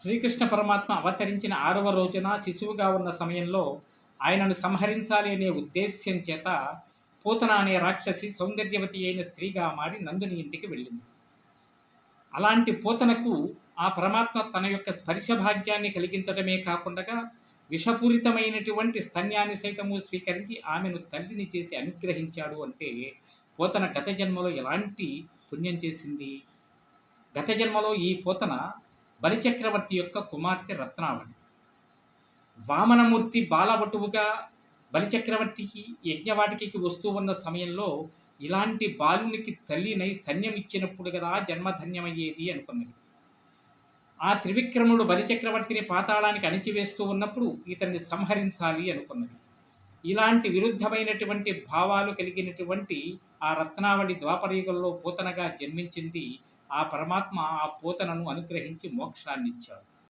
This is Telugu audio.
శ్రీకృష్ణ పరమాత్మ అవతరించిన 6వ రోజున శిశువుగా ఉన్న సమయంలో ఆయనను సంహరించాలి అనే ఉద్దేశ్యం చేత పూతన అనే రాక్షసి సౌందర్యవతి అయిన స్త్రీగా మారి నందుని ఇంటికి వెళ్ళింది. అలాంటి పూతనకు ఆ పరమాత్మ తన యొక్క స్పర్శ భాగ్యాన్ని కలిగించడమే కాకుండా విషపూరితమైనటువంటి స్తన్యాన్ని సైతము స్వీకరించి ఆమెను తల్లిని చేసి అనుగ్రహించాడు అంటే పూతన గత జన్మలో ఎలాంటి పుణ్యం చేసింది. గత జన్మలో ఈ పూతన బలిచక్రవర్తి యొక్క కుమార్తె రత్నావళి. వామనమూర్తి బాలవటువుగా బలిచక్రవర్తికి యజ్ఞవాటికి వస్తూ ఉన్న సమయంలో ఇలాంటి బాలునికి తల్లినై స్తన్యం ఇచ్చినప్పుడు కదా జన్మధన్యమయ్యేది అనుకున్నది. ఆ త్రివిక్రముడు బలిచక్రవర్తిని పాతాళానికి అణిచివేస్తూ ఉన్నప్పుడు ఇతన్ని సంహరించాలి అనుకున్నది. ఇలాంటి విరుద్ధమైనటువంటి భావాలు కలిగినటువంటి ఆ రత్నావళి ద్వాపరయుగంలో పూతనగా జన్మించింది. ఆ పరమాత్మ ఆ పూతనను అనుగ్రహించి మోక్షాన్నిచ్చాడు.